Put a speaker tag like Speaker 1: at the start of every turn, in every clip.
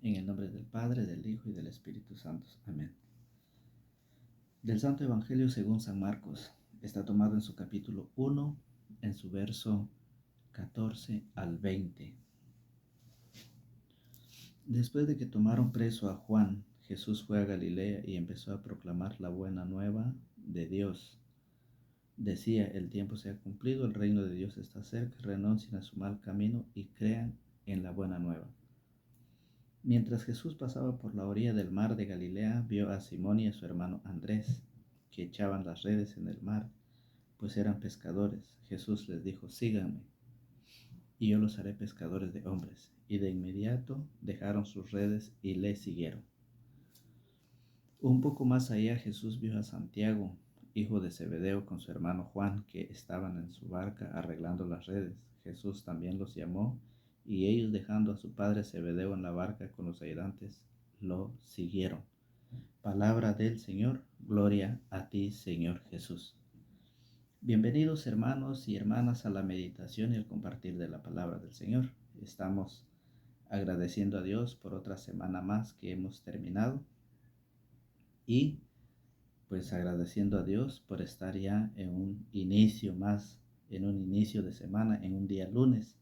Speaker 1: En el nombre del Padre, del Hijo y del Espíritu Santo. Amén. Del Santo Evangelio según San Marcos. Está tomado en su capítulo 1, en su verso 14 al 20. Después de que tomaron preso a Juan, Jesús fue a Galilea y empezó a proclamar la buena nueva de Dios. Decía: el tiempo se ha cumplido, el reino de Dios está cerca, renuncien a su mal camino y crean en la buena nueva. Mientras Jesús pasaba por la orilla del mar de Galilea, vio a Simón y a su hermano Andrés, que echaban las redes en el mar, pues eran pescadores. Jesús les dijo: síganme, y yo los haré pescadores de hombres. Y de inmediato dejaron sus redes y le siguieron. Un poco más allá Jesús vio a Santiago, hijo de Zebedeo, con su hermano Juan, que estaban en su barca arreglando las redes. Jesús también los llamó, y ellos, dejando a su padre Zebedeo en la barca con los ayudantes, lo siguieron. Palabra del Señor. Gloria a ti, Señor Jesús. Bienvenidos, hermanos y hermanas, a la meditación y el compartir de la palabra del Señor. Estamos agradeciendo a Dios por otra semana más que hemos terminado y pues agradeciendo a Dios por estar ya en un inicio de semana, en un día lunes,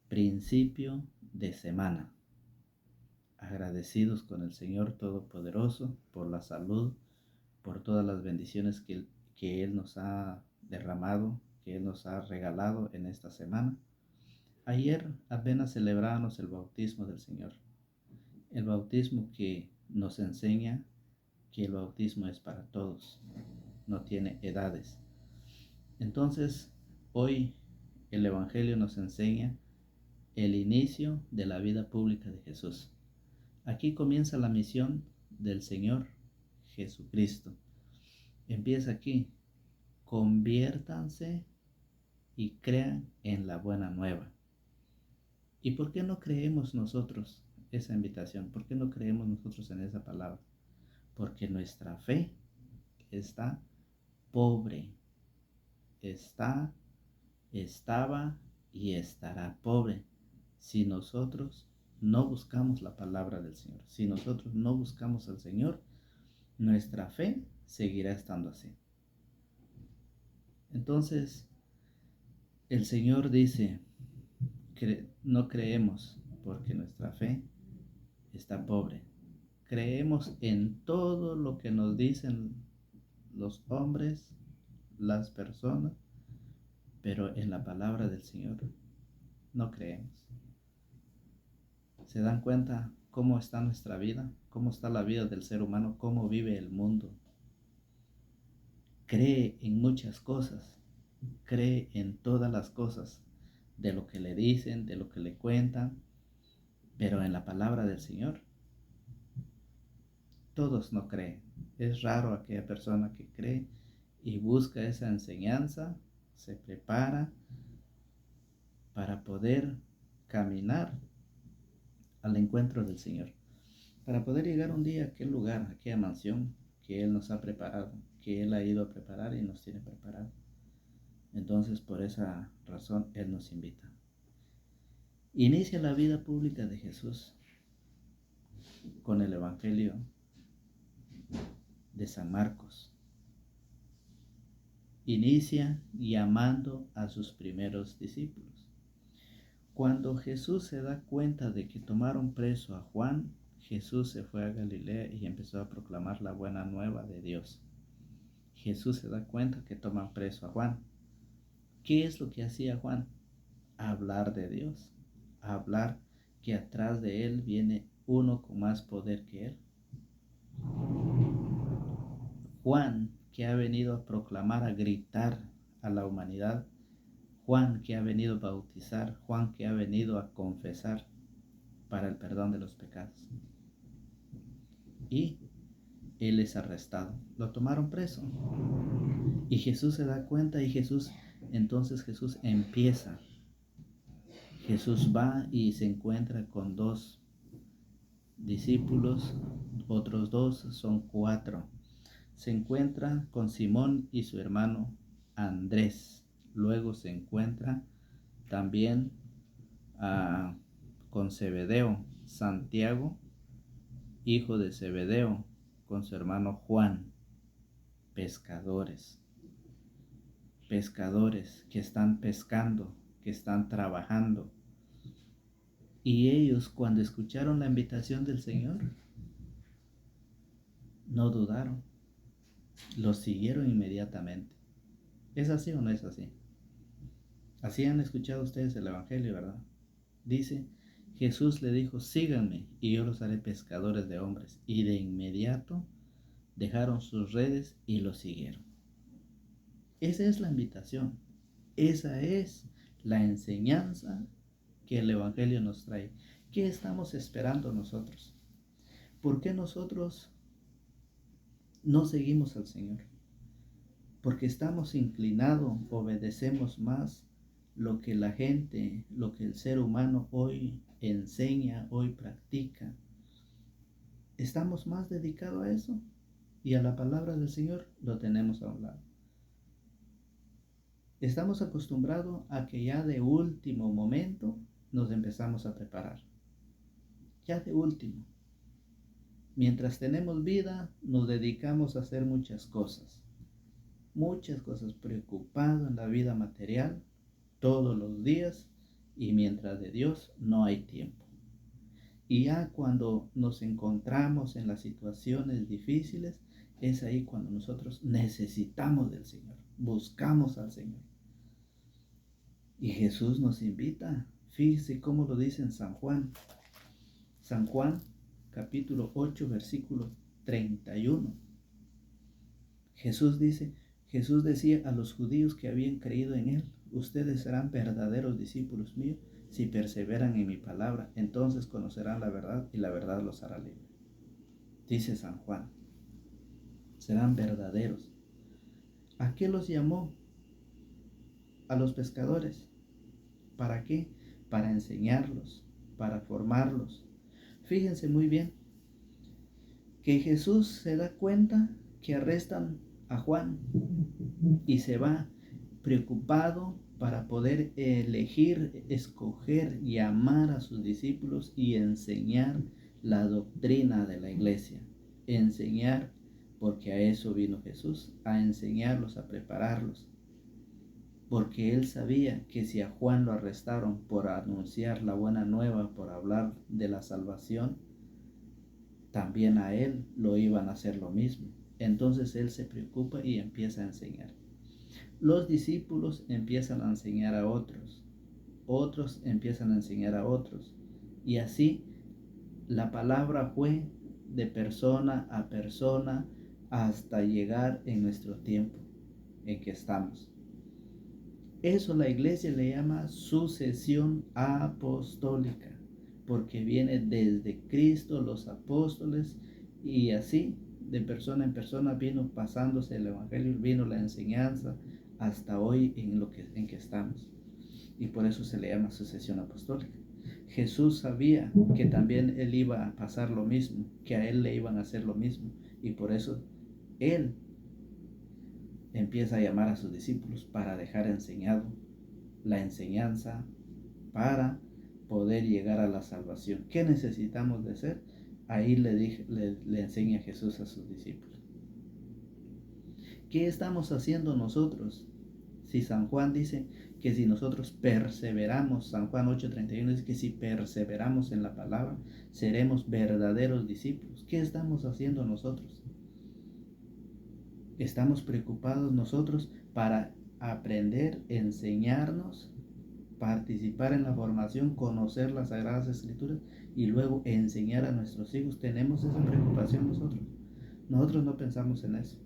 Speaker 1: principio de semana. Agradecidos con el Señor Todopoderoso por la salud, por todas las bendiciones que Él nos ha derramado, que Él nos ha regalado en esta semana. Ayer apenas celebrábamos el bautismo del Señor, el bautismo que nos enseña que el bautismo es para todos, no tiene edades. Entonces, hoy el Evangelio nos enseña el inicio de la vida pública de Jesús. Aquí comienza la misión del Señor Jesucristo. Empieza aquí: conviértanse y crean en la buena nueva. ¿Y por qué no creemos nosotros esa invitación? ¿Por qué no creemos nosotros en esa palabra? Porque nuestra fe está pobre. Estaba y estará pobre si nosotros no buscamos la palabra del Señor. Si nosotros no buscamos al Señor, nuestra fe seguirá estando así. Entonces, el Señor dice que no creemos porque nuestra fe está pobre. Creemos en todo lo que nos dicen los hombres, las personas, pero en la palabra del Señor no creemos. ¿Se dan cuenta cómo está nuestra vida? ¿Cómo está la vida del ser humano? ¿Cómo vive el mundo? Cree en muchas cosas, cree en todas las cosas, de lo que le dicen, de lo que le cuentan, pero en la palabra del Señor todos no creen. Es raro aquella persona que cree y busca esa enseñanza, se prepara para poder caminar al encuentro del Señor, para poder llegar un día a aquel lugar, a aquella mansión que Él nos ha preparado, que Él ha ido a preparar y nos tiene preparado. Entonces, por esa razón, Él nos invita. Inicia la vida pública de Jesús con el Evangelio de San Marcos. Inicia llamando a sus primeros discípulos. Cuando Jesús se da cuenta de que tomaron preso a Juan, Jesús se fue a Galilea y empezó a proclamar la buena nueva de Dios. Jesús se da cuenta que toman preso a Juan. ¿Qué es lo que hacía Juan? Hablar de Dios, hablar que atrás de él viene uno con más poder que él. Juan, que ha venido a proclamar, a gritar a la humanidad. Juan, que ha venido a bautizar. Juan, que ha venido a confesar para el perdón de los pecados. Y él es arrestado. Lo tomaron preso. Y Jesús se da cuenta y entonces Jesús empieza. Jesús va y se encuentra con 2 discípulos, otros 2, son 4. Se encuentra con Simón y su hermano Andrés. Luego se encuentra también con Zebedeo, Santiago, hijo de Zebedeo, con su hermano Juan, pescadores, pescadores que están pescando, que están trabajando. Y ellos, cuando escucharon la invitación del Señor, no dudaron, lo siguieron inmediatamente. ¿Es así o no es así? Así han escuchado ustedes el Evangelio, ¿verdad? Dice, Jesús le dijo, síganme y yo los haré pescadores de hombres. Y de inmediato dejaron sus redes y lo siguieron. Esa es la invitación. Esa es la enseñanza que el Evangelio nos trae. ¿Qué estamos esperando nosotros? ¿Por qué nosotros no seguimos al Señor? Porque estamos inclinados, obedecemos más lo que la gente, lo que el ser humano hoy enseña, hoy practica. Estamos más dedicados a eso y a la palabra del Señor lo tenemos a un lado. Estamos acostumbrados a que ya de último momento nos empezamos a preparar. Ya de último. Mientras tenemos vida, nos dedicamos a hacer muchas cosas, preocupados en la vida material todos los días, y mientras de Dios no hay tiempo. Y ya cuando nos encontramos en las situaciones difíciles, es ahí cuando nosotros necesitamos del Señor, buscamos al Señor. Y Jesús nos invita, fíjese cómo lo dice en San Juan. San Juan, capítulo 8, versículo 31. Jesús decía a los judíos que habían creído en Él, ustedes serán verdaderos discípulos míos si perseveran en mi palabra, entonces conocerán la verdad y la verdad los hará libres. Dice San Juan, serán verdaderos. ¿A qué los llamó? A los pescadores. ¿Para qué? Para enseñarlos, para formarlos. Fíjense muy bien que Jesús se da cuenta que arrestan a Juan y se va preocupado para poder elegir, escoger, llamar a sus discípulos y enseñar la doctrina de la iglesia. Enseñar, porque a eso vino Jesús, a enseñarlos, a prepararlos. Porque él sabía que si a Juan lo arrestaron por anunciar la buena nueva, por hablar de la salvación, también a él lo iban a hacer lo mismo. Entonces él se preocupa y empieza a enseñar. Los discípulos empiezan a enseñar a otros, otros empiezan a enseñar a otros, y así la palabra fue de persona a persona hasta llegar en nuestro tiempo en que estamos. Eso la iglesia le llama sucesión apostólica, porque viene desde Cristo, los apóstoles, y así de persona en persona vino pasándose el evangelio, vino la enseñanza hasta hoy en que estamos. Y por eso se le llama sucesión apostólica. Jesús sabía que también él iba a pasar lo mismo, que a él le iban a hacer lo mismo, y por eso él empieza a llamar a sus discípulos para dejar enseñado la enseñanza para poder llegar a la salvación. ¿Qué necesitamos de hacer? Ahí le enseña Jesús a sus discípulos. ¿Qué estamos haciendo nosotros? Si San Juan dice que si nosotros perseveramos, San Juan 8:31 dice que si perseveramos en la palabra, seremos verdaderos discípulos. ¿Qué estamos haciendo nosotros? Estamos preocupados nosotros para aprender, enseñarnos, participar en la formación, conocer las Sagradas Escrituras y luego enseñar a nuestros hijos. ¿Tenemos esa preocupación nosotros? Nosotros no pensamos en eso.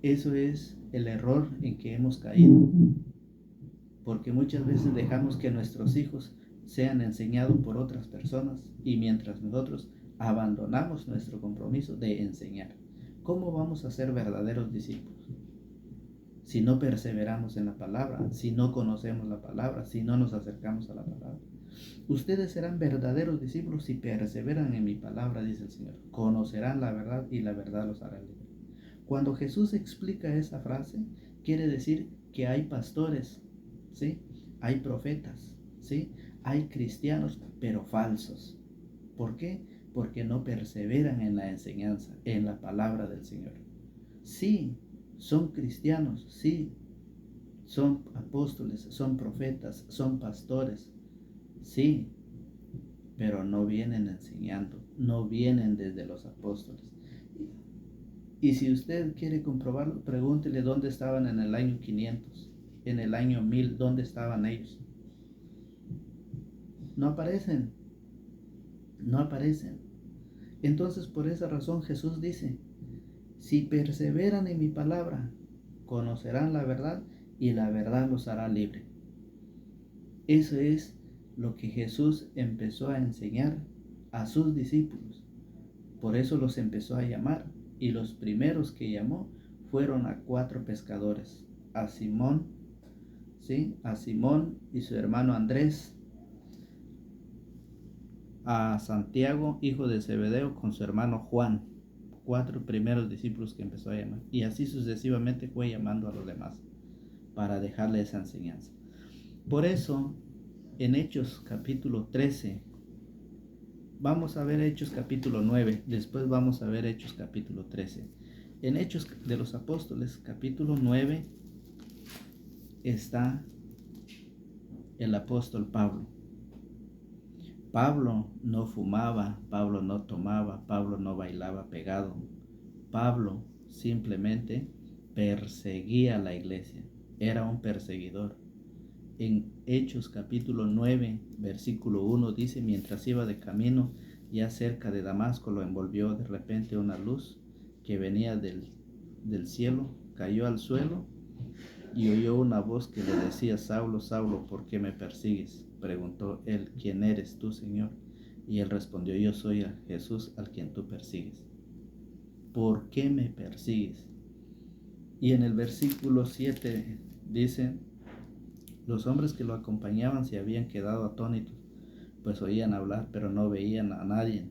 Speaker 1: Eso es el error en que hemos caído, porque muchas veces dejamos que nuestros hijos sean enseñados por otras personas y mientras nosotros abandonamos nuestro compromiso de enseñar. ¿Cómo vamos a ser verdaderos discípulos? Si no perseveramos en la palabra, si no conocemos la palabra, si no nos acercamos a la palabra. Ustedes serán verdaderos discípulos si perseveran en mi palabra, dice el Señor. Conocerán la verdad y la verdad los hará libres. Cuando Jesús explica esa frase, quiere decir que hay pastores, ¿sí? Hay profetas, ¿sí? hay cristianos, pero falsos. ¿Por qué? Porque no perseveran en la enseñanza, en la palabra del Señor. Sí, son cristianos, sí, son apóstoles, son profetas, son pastores, sí, pero no vienen enseñando, no vienen desde los apóstoles. Y si usted quiere comprobarlo, pregúntele dónde estaban en el año 500, en el año 1000, dónde estaban ellos. No aparecen, no aparecen. Entonces, por esa razón Jesús dice, si perseveran en mi palabra, conocerán la verdad y la verdad los hará libre. Eso es lo que Jesús empezó a enseñar a sus discípulos. Por eso los empezó a llamar, y los primeros que llamó fueron a 4 pescadores, a Simón, ¿sí? A Simón y su hermano Andrés, a Santiago, hijo de Zebedeo, con su hermano Juan. 4 primeros discípulos que empezó a llamar, y así sucesivamente fue llamando a los demás para dejarle esa enseñanza. Por eso, en Hechos capítulo 13, vamos a ver Hechos capítulo 9, después vamos a ver Hechos capítulo 13. En Hechos de los Apóstoles capítulo 9 está el apóstol Pablo. Pablo no fumaba, Pablo no tomaba, Pablo no bailaba pegado. Pablo simplemente perseguía a la iglesia, era un perseguidor. En Hechos capítulo 9, versículo 1 dice, mientras iba de camino, ya cerca de Damasco, lo envolvió de repente una luz que venía del cielo, cayó al suelo y oyó una voz que le decía, Saulo, Saulo, ¿por qué me persigues? Preguntó él, ¿quién eres tú, Señor? Y él respondió, yo soy a Jesús al quien tú persigues. ¿Por qué me persigues? Y en el versículo 7 dice, los hombres que lo acompañaban se habían quedado atónitos, pues oían hablar, pero no veían a nadie.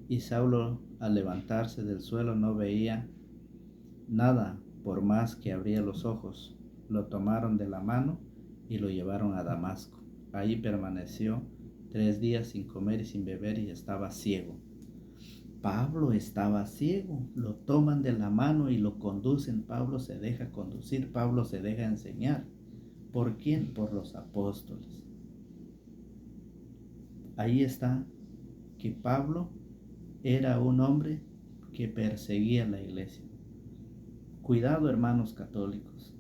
Speaker 1: Y Saulo, al levantarse del suelo, no veía nada, por más que abría los ojos. Lo tomaron de la mano y lo llevaron a Damasco. Allí permaneció 3 días sin comer y sin beber y estaba ciego. Pablo estaba ciego, lo toman de la mano y lo conducen. Pablo se deja conducir, Pablo se deja enseñar. ¿Por quién? Por los apóstoles. Ahí está que Pablo era un hombre que perseguía la iglesia. Cuidado, hermanos católicos.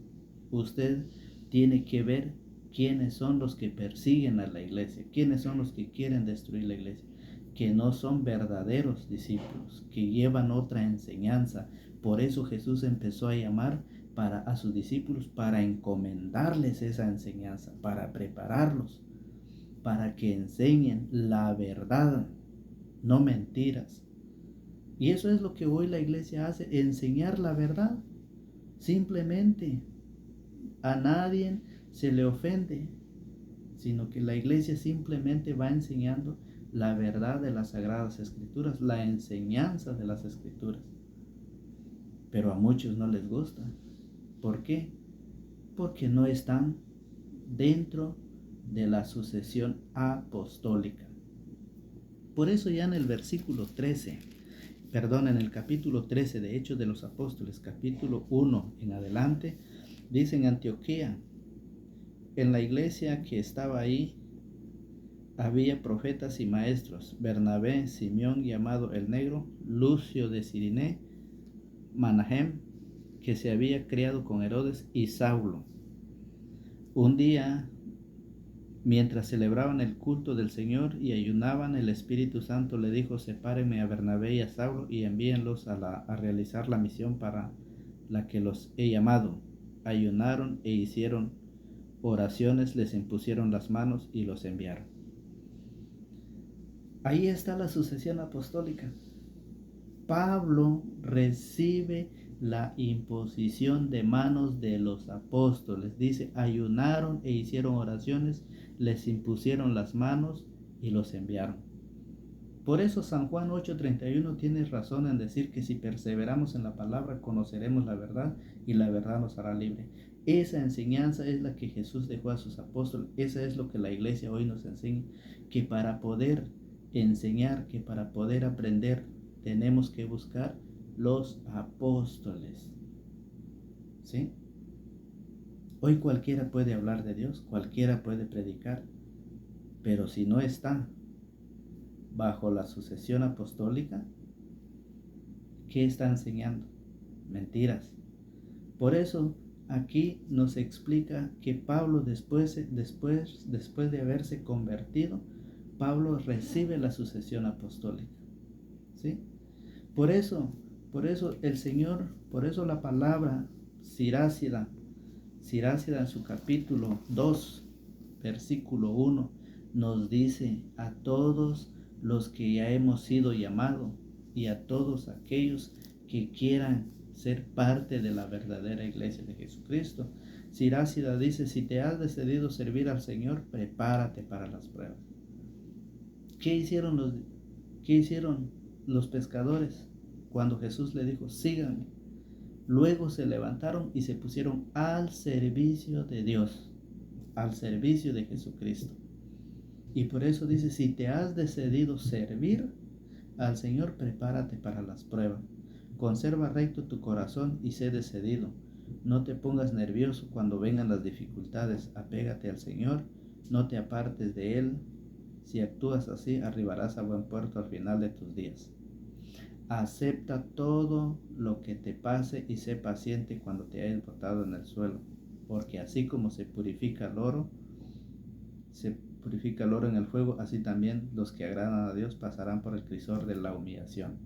Speaker 1: Usted tiene que ver quiénes son los que persiguen a la iglesia, quiénes son los que quieren destruir la iglesia, que no son verdaderos discípulos, que llevan otra enseñanza. Por eso Jesús empezó a llamar a sus discípulos para encomendarles esa enseñanza, para prepararlos, para que enseñen la verdad, no mentiras. Y eso es lo que hoy la iglesia hace, enseñar la verdad. Simplemente a nadie se le ofende, sino que la iglesia simplemente va enseñando la verdad de las Sagradas Escrituras, la enseñanza de las Escrituras. Pero a muchos no les gusta. ¿Por qué? Porque no están dentro de la sucesión apostólica. Por eso ya en el en el capítulo 13 de Hechos de los Apóstoles, capítulo 1 en adelante, dice en Antioquía, en la iglesia que estaba ahí, había profetas y maestros, Bernabé, Simeón llamado el Negro, Lucio de Cirené, Manahem, que se había criado con Herodes, y Saulo. Un día, mientras celebraban el culto del Señor y ayunaban, el Espíritu Santo le dijo, sepárenme a Bernabé y a Saulo y envíenlos a realizar la misión para la que los he llamado. Ayunaron e hicieron oraciones, les impusieron las manos y los enviaron. Ahí está la sucesión apostólica. Pablo recibe la imposición de manos de los apóstoles. Dice, ayunaron e hicieron oraciones, les impusieron las manos y los enviaron. Por eso San Juan 8:31 tiene razón en decir que si perseveramos en la palabra, conoceremos la verdad y la verdad nos hará libre. Esa enseñanza es la que Jesús dejó a sus apóstoles. Esa es lo que la iglesia hoy nos enseña, que para poder enseñar, que para poder aprender, tenemos que buscar los apóstoles. ¿Sí? Hoy cualquiera puede hablar de Dios, cualquiera puede predicar, pero si no está bajo la sucesión apostólica, ¿qué está enseñando? Mentiras. Por eso aquí nos explica que Pablo después de haberse convertido, Pablo recibe la sucesión apostólica. ¿Sí? Por eso el Señor, por eso la palabra Sirácida en su capítulo 2, versículo 1, nos dice: a todos los que ya hemos sido llamados y a todos aquellos que quieran ser parte de la verdadera iglesia de Jesucristo. Sirácida dice: si te has decidido servir al Señor, prepárate para las pruebas. ¿Qué hicieron los pescadores cuando Jesús le dijo: síganme? Luego se levantaron y se pusieron al servicio de Dios, al servicio de Jesucristo. Y por eso dice: si te has decidido servir al Señor, prepárate para las pruebas. Conserva recto tu corazón y sé decidido. No te pongas nervioso cuando vengan las dificultades. Apégate al Señor, no te apartes de Él. Si actúas así, arribarás a buen puerto al final de tus días. Acepta todo lo que te pase y sé paciente cuando te hayas botado en el suelo, porque así como se purifica el oro en el fuego, así también los que agradan a Dios pasarán por el crisol de la humillación.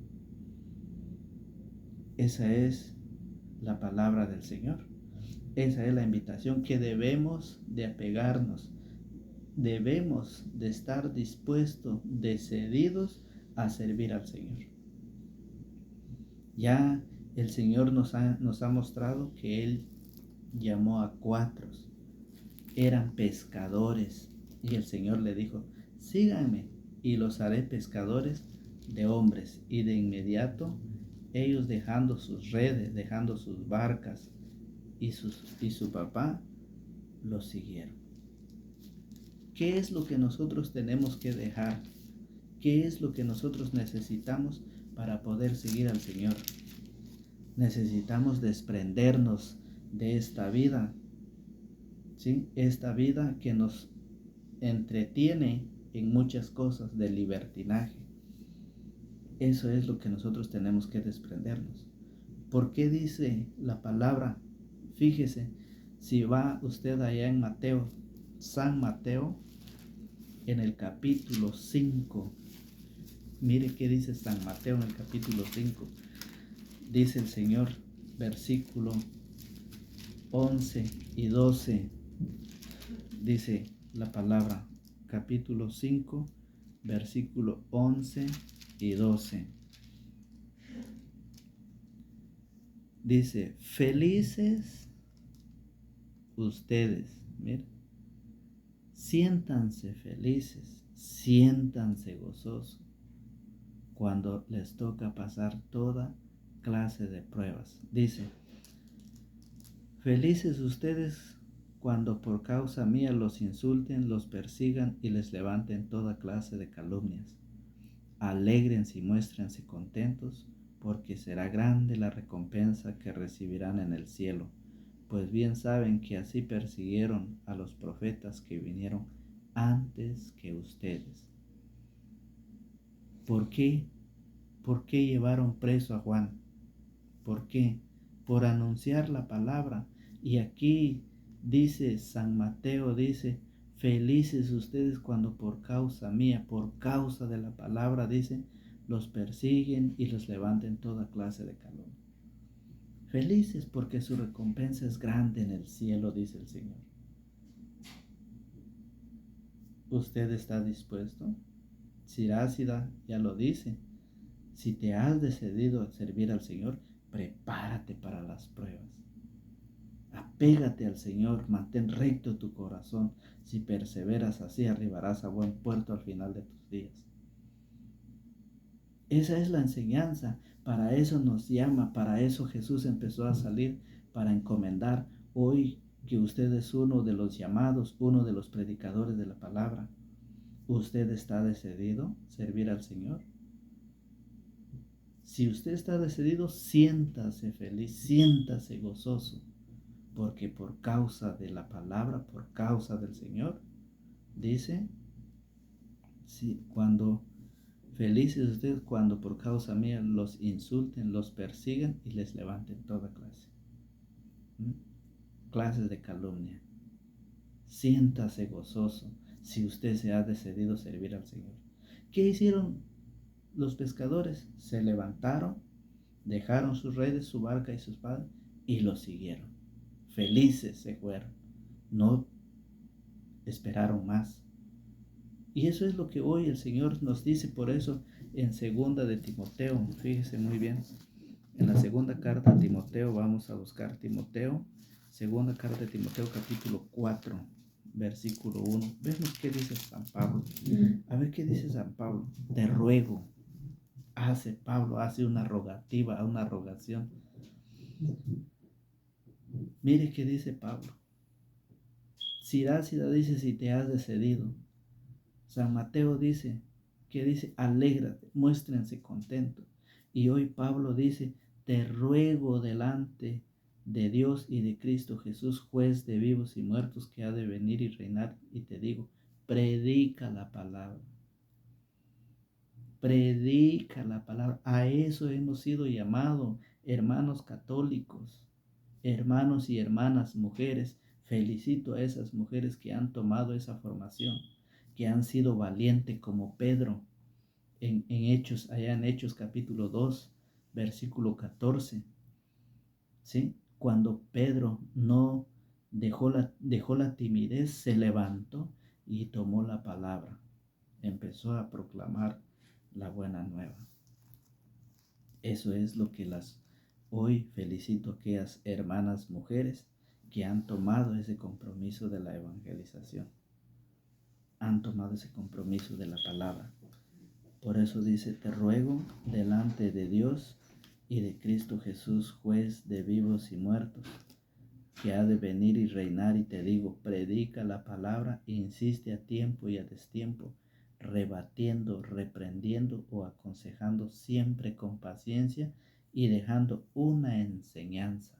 Speaker 1: Esa es la palabra del Señor. Esa es la invitación que debemos de apegarnos. Debemos de estar dispuestos, decididos a servir al Señor. Ya el Señor nos ha mostrado que Él llamó a 4. Eran pescadores. Y el Señor le dijo: síganme y los haré pescadores de hombres. Y de inmediato ellos, dejando sus redes, dejando sus barcas y su papá, los siguieron. ¿Qué es lo que nosotros tenemos que dejar? ¿Qué es lo que nosotros necesitamos para poder seguir al Señor? Necesitamos desprendernos de esta vida, ¿sí? Esta vida que nos entretiene en muchas cosas de libertinaje. Eso es lo que nosotros tenemos que desprendernos. ¿Por qué dice la palabra? Fíjese, si va usted allá en Mateo, San Mateo, en el capítulo 5, mire qué dice San Mateo en el capítulo 5. Dice el Señor, versículo 11 y 12, dice la palabra, capítulo 5, versículo 11 y 12. Dice: felices ustedes, mira, siéntanse felices, siéntanse gozosos cuando les toca pasar toda clase de pruebas. Dice: felices ustedes cuando por causa mía los insulten, los persigan y les levanten toda clase de calumnias. Alégrense y muéstrense contentos, porque será grande la recompensa que recibirán en el cielo, pues bien saben que así persiguieron a los profetas que vinieron antes que ustedes. ¿Por qué? ¿Por qué llevaron preso a Juan? ¿Por qué? Por anunciar la palabra. Y aquí dice San Mateo, dice: felices ustedes cuando por causa mía, por causa de la palabra, dice, los persiguen y los levanten toda clase de calumnia. Felices porque su recompensa es grande en el cielo, dice el Señor. ¿Usted está dispuesto? Sirácida ya lo dice: si te has decidido a servir al Señor, prepárate para las pruebas. Apégate al Señor, mantén recto tu corazón. Si perseveras así, arribarás a buen puerto al final de tus días. Esa es la enseñanza. Para eso nos llama, para eso Jesús empezó a salir, para encomendar. Hoy que usted es uno de los llamados, uno de los predicadores de la palabra. ¿Usted está decidido a servir al Señor? Si usted está decidido, siéntase feliz, siéntase gozoso, porque por causa de la palabra, por causa del Señor, dice, sí, cuando felices ustedes cuando por causa mía los insulten, los persigan y les levanten toda clase. Clases de calumnia. Siéntase gozoso si usted se ha decidido servir al Señor. ¿Qué hicieron los pescadores? Se levantaron, dejaron sus redes, su barca y sus padres y lo siguieron. Felices se fueron. No esperaron más. Y eso es lo que hoy el Señor nos dice. Por eso en segunda de Timoteo, fíjese muy bien, en la segunda carta a Timoteo, vamos a buscar Timoteo, segunda carta de Timoteo capítulo 4, versículo 1. Vemos qué dice San Pablo. A ver qué dice San Pablo. Te ruego, Pablo hace una rogativa, una rogación. Mire qué dice Pablo. Sirácida dice, si te has decidido. San Mateo dice, alégrate, muéstrense contentos. Y hoy Pablo dice, te ruego delante de Dios y de Cristo Jesús, juez de vivos y muertos, que ha de venir y reinar, y te digo, predica la palabra. Predica la palabra. A eso hemos sido llamados, hermanos católicos, hermanos y hermanas mujeres. Felicito a esas mujeres que han tomado esa formación, que han sido valientes como Pedro en Hechos, allá en Hechos capítulo 2, versículo 14. ¿Sí? Cuando Pedro no dejó la timidez, se levantó y tomó la palabra. Empezó a proclamar la buena nueva. Eso es lo que hoy felicito a aquellas hermanas mujeres que han tomado ese compromiso de la evangelización. Han tomado ese compromiso de la palabra. Por eso dice, te ruego delante de Dios y de Cristo Jesús, juez de vivos y muertos, que ha de venir y reinar, y te digo, predica la palabra, insiste a tiempo y a destiempo, rebatiendo, reprendiendo o aconsejando siempre con paciencia y dejando una enseñanza.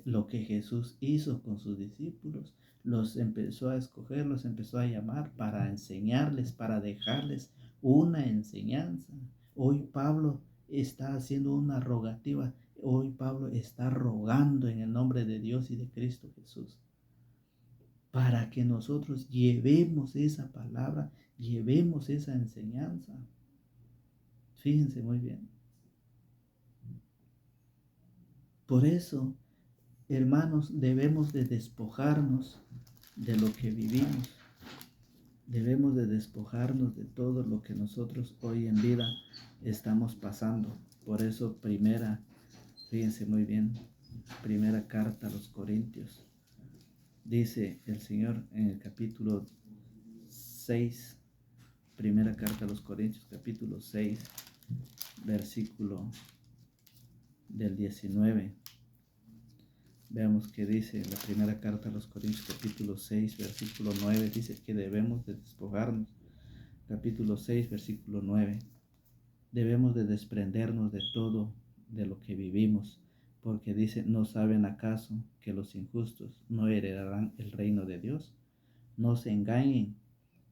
Speaker 1: Lo que Jesús hizo con sus discípulos, los empezó a escoger, los empezó a llamar para enseñarles, para dejarles una enseñanza. Hoy Pablo está haciendo una rogativa. Hoy Pablo está rogando en el nombre de Dios y de Cristo Jesús, para que nosotros llevemos esa palabra, llevemos esa enseñanza. Fíjense muy bien. Por eso, hermanos, debemos de despojarnos de lo que vivimos. Debemos de despojarnos de todo lo que nosotros hoy en vida estamos pasando. Por eso, fíjense muy bien, primera carta a los Corintios. Dice el Señor en el capítulo 6, primera carta a los Corintios, capítulo 6, versículo del 19. Veamos qué dice la primera carta a los Corintios, capítulo 6, versículo 9. Dice que debemos de despojarnos. Capítulo 6, versículo 9. Debemos de desprendernos de todo, de lo que vivimos, porque dice, ¿no saben acaso que los injustos no heredarán el reino de Dios? No se engañen,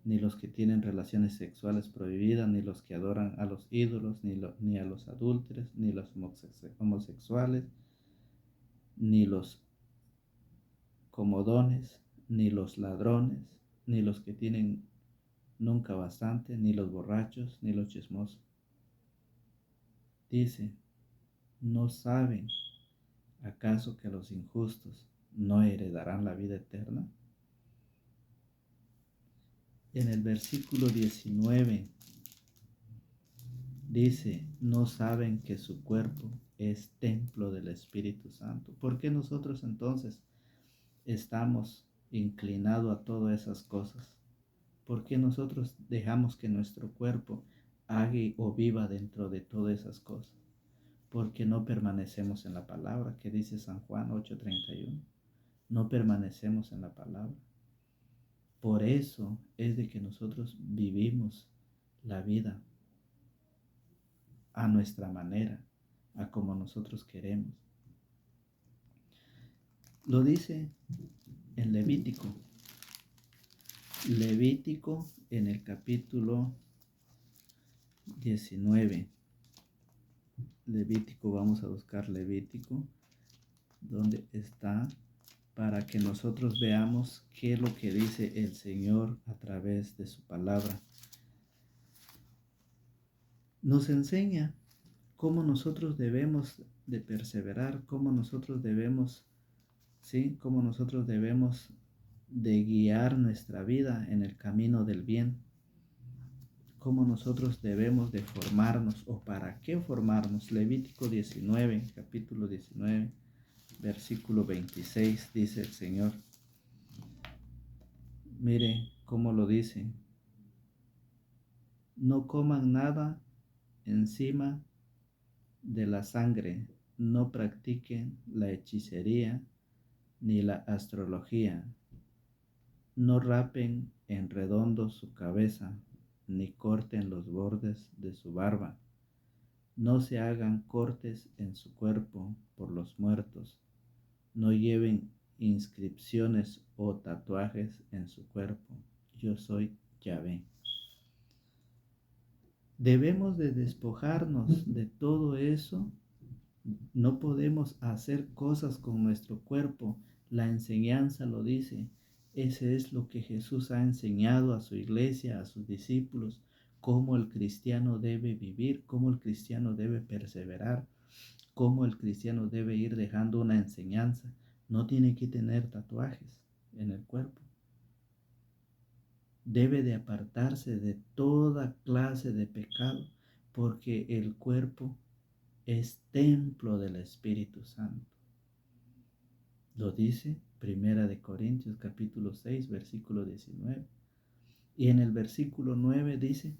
Speaker 1: ni los que tienen relaciones sexuales prohibidas, ni los que adoran a los ídolos, ni a los adúlteros, ni los homosexuales, ni los comodones, ni los ladrones, ni los que tienen nunca bastante, ni los borrachos, ni los chismosos. Dice, ¿no saben acaso que los injustos no heredarán la vida eterna? En el versículo 19 dice, ¿no saben que su cuerpo es templo del Espíritu Santo? ¿Por qué nosotros entonces estamos inclinados a todas esas cosas? ¿Por qué nosotros dejamos que nuestro cuerpo haga o viva dentro de todas esas cosas? porque no permanecemos en la palabra, que dice San Juan 8:31. No permanecemos en la palabra. Por eso es de que nosotros vivimos la vida a nuestra manera, a como nosotros queremos. Lo dice en Levítico. Levítico en el capítulo 19. Levítico, vamos a buscar Levítico, donde está, para que nosotros veamos qué es lo que dice el Señor a través de su palabra. Nos enseña cómo nosotros debemos de perseverar, cómo nosotros debemos, ¿sí? Cómo nosotros debemos de guiar nuestra vida en el camino del bien, cómo nosotros debemos de formarnos o para qué formarnos. Levítico 19, capítulo 19, versículo 26, dice el Señor. Mire cómo lo dice. No coman nada encima de la sangre, no practiquen la hechicería ni la astrología, no rapen en redondo su cabeza, ni corten los bordes de su barba, no se hagan cortes en su cuerpo por los muertos, no lleven inscripciones o tatuajes en su cuerpo. Yo soy Yahvé. Debemos de despojarnos de todo eso. No podemos hacer cosas con nuestro cuerpo. La enseñanza lo dice. Ese es lo que Jesús ha enseñado a su iglesia, a sus discípulos, cómo el cristiano debe vivir, cómo el cristiano debe perseverar, cómo el cristiano debe ir dejando una enseñanza. No tiene que tener tatuajes en el cuerpo. Debe de apartarse de toda clase de pecado, porque el cuerpo es templo del Espíritu Santo. Lo dice Primera de Corintios capítulo 6, versículo 19. Y en el versículo 9 dice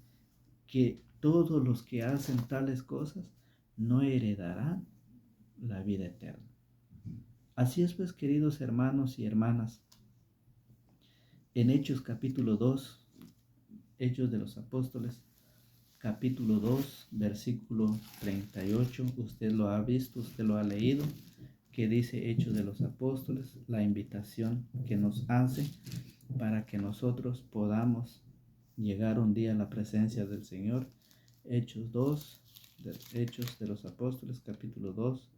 Speaker 1: que todos los que hacen tales cosas no heredarán la vida eterna. Así es pues, queridos hermanos y hermanas, en Hechos capítulo 2, Hechos de los Apóstoles, capítulo 2, versículo 38, usted lo ha visto, usted lo ha leído, que dice Hechos de los Apóstoles, la invitación que nos hace para que nosotros podamos llegar un día a la presencia del Señor. Hechos de los Apóstoles, capítulo 2,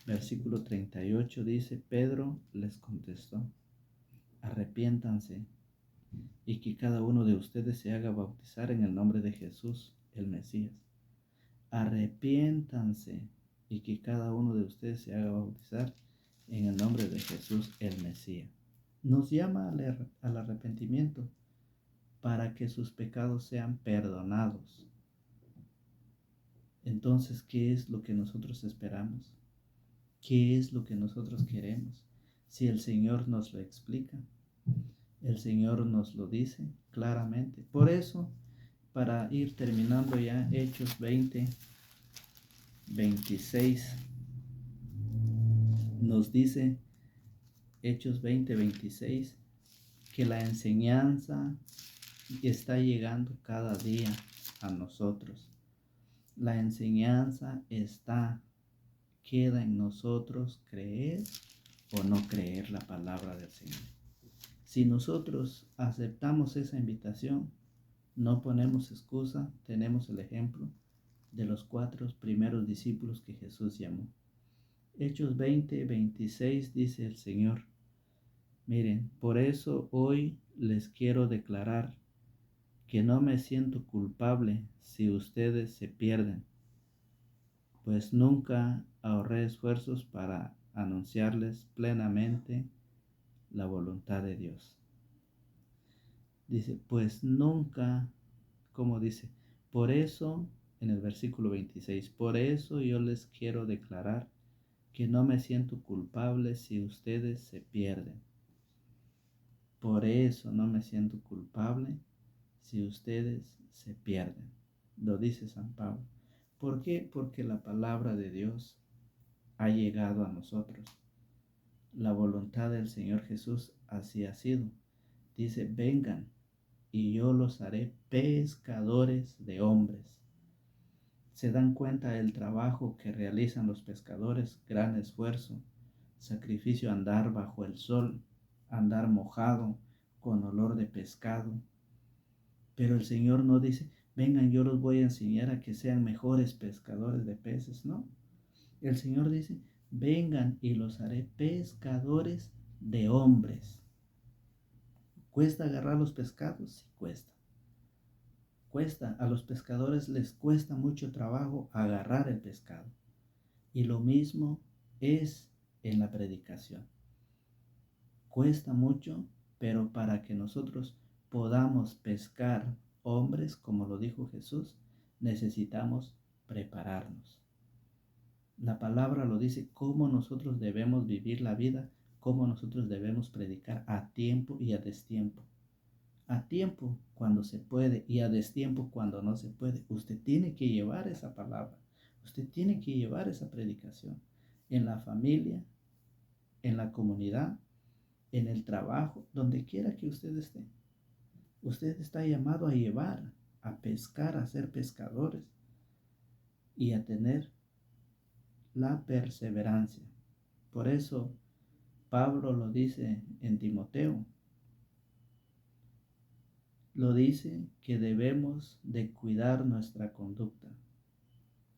Speaker 1: versículo 38, dice: Pedro les contestó: arrepiéntanse y que cada uno de ustedes se haga bautizar en el nombre de Jesús, el Mesías. Arrepiéntanse y que cada uno de ustedes se haga bautizar en el nombre de Jesús, el Mesías. Nos llama al arrepentimiento para que sus pecados sean perdonados. Entonces, ¿qué es lo que nosotros esperamos? ¿Qué es lo que nosotros queremos? Si el Señor nos lo explica, el Señor nos lo dice claramente. Por eso, para ir terminando ya, Hechos 20, 26, nos dice, Hechos 20, 26, que la enseñanza está llegando cada día a nosotros. La enseñanza queda en nosotros creer o no creer la palabra del Señor. Si nosotros aceptamos esa invitación, no ponemos excusa, tenemos el ejemplo de los 4 primeros discípulos que Jesús llamó. Hechos 20, 26 dice el Señor: miren, por eso hoy les quiero declarar que no me siento culpable si ustedes se pierden, pues nunca ahorré esfuerzos para anunciarles plenamente la voluntad de Dios. Dice, pues nunca, como dice, por eso, en el versículo 26, por eso yo les quiero declarar que no me siento culpable si ustedes se pierden. Por eso no me siento culpable si ustedes se pierden. Lo dice San Pablo. ¿Por qué? Porque la palabra de Dios ha llegado a nosotros. La voluntad del Señor Jesús así ha sido. Dice, vengan y yo los haré pescadores de hombres. Se dan cuenta del trabajo que realizan los pescadores, gran esfuerzo, sacrificio, andar bajo el sol, andar mojado, con olor de pescado. Pero el Señor no dice, vengan, yo los voy a enseñar a que sean mejores pescadores de peces, no. El Señor dice, vengan y los haré pescadores de hombres. ¿Cuesta agarrar los pescados? Sí, cuesta. Cuesta, a los pescadores les cuesta mucho trabajo agarrar el pescado. Y lo mismo es en la predicación. Cuesta mucho, pero para que nosotros podamos pescar hombres, como lo dijo Jesús, necesitamos prepararnos. La palabra lo dice, cómo nosotros debemos vivir la vida, cómo nosotros debemos predicar a tiempo y a destiempo. A tiempo cuando se puede y a destiempo cuando no se puede. Usted tiene que llevar esa palabra. Usted tiene que llevar esa predicación en la familia, en la comunidad, en el trabajo, donde quiera que usted esté. Usted está llamado a llevar, a pescar, a ser pescadores y a tener la perseverancia. Por eso Pablo lo dice en Timoteo. Lo dice que debemos de cuidar nuestra conducta.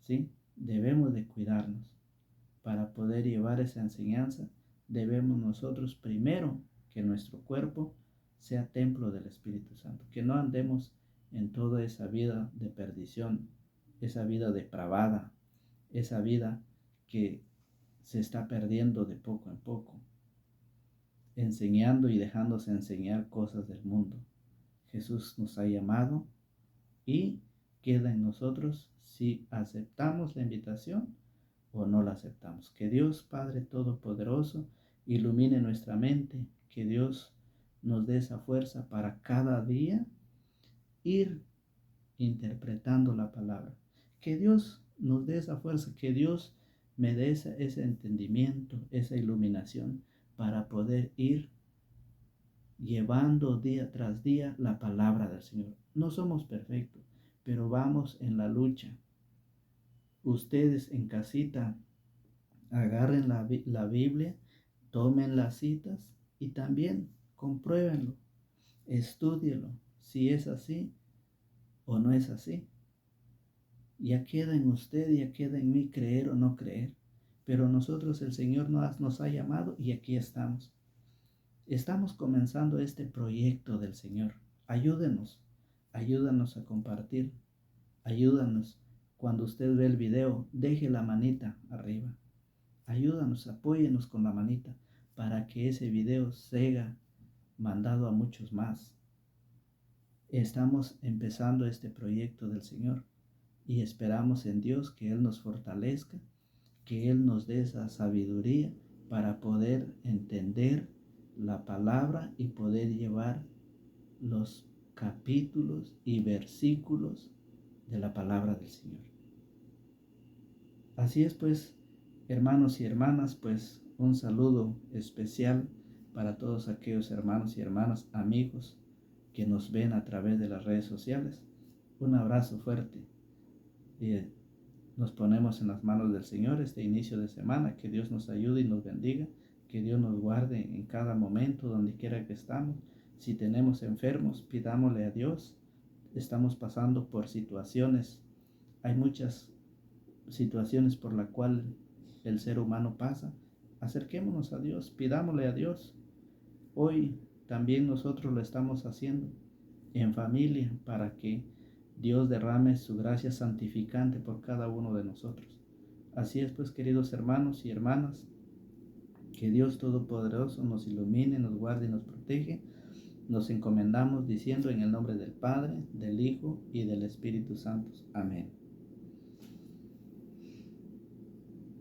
Speaker 1: ¿Sí? Debemos de cuidarnos. Para poder llevar esa enseñanza, debemos nosotros primero que nuestro cuerpo sea templo del Espíritu Santo. Que no andemos en toda esa vida de perdición, esa vida depravada, esa vida que se está perdiendo de poco en poco, enseñando y dejándose enseñar cosas del mundo. Jesús nos ha llamado y queda en nosotros si aceptamos la invitación o no la aceptamos. Que Dios Padre Todopoderoso ilumine nuestra mente, que Dios nos dé esa fuerza para cada día ir interpretando la palabra. Que Dios nos dé esa fuerza, que Dios me dé ese entendimiento, esa iluminación para poder ir llevando día tras día la palabra del Señor. No somos perfectos, pero vamos en la lucha. Ustedes en casita agarren la Biblia, tomen las citas y también compruébenlo, estúdielo, si es así o no es así. Ya queda en usted, ya queda en mí creer o no creer. Pero nosotros, el Señor nos ha llamado y aquí estamos. Estamos comenzando este proyecto del Señor. Ayúdenos, ayúdanos a compartir, ayúdanos. Cuando usted ve el video, deje la manita arriba. Ayúdanos, apóyenos con la manita para que ese video sea mandado a muchos más. Estamos empezando este proyecto del Señor y esperamos en Dios que Él nos fortalezca, que Él nos dé esa sabiduría para poder entender la palabra y poder llevar los capítulos y versículos de la palabra del Señor. Así es pues, hermanos y hermanas, pues un saludo especial para todos aquellos hermanos y hermanas, amigos que nos ven a través de las redes sociales. Un abrazo fuerte y nos ponemos en las manos del Señor este inicio de semana. Que Dios nos ayude y nos bendiga, que Dios nos guarde en cada momento, donde quiera que estamos. Si tenemos enfermos, pidámosle a Dios. Estamos pasando por situaciones, hay muchas situaciones por las cuales el ser humano pasa. Acerquémonos a Dios, pidámosle a Dios. Hoy también nosotros lo estamos haciendo en familia para que Dios derrame su gracia santificante por cada uno de nosotros. Así es pues, queridos hermanos y hermanas, que Dios Todopoderoso nos ilumine, nos guarde y nos protege. Nos encomendamos diciendo en el nombre del Padre, del Hijo y del Espíritu Santo. Amén.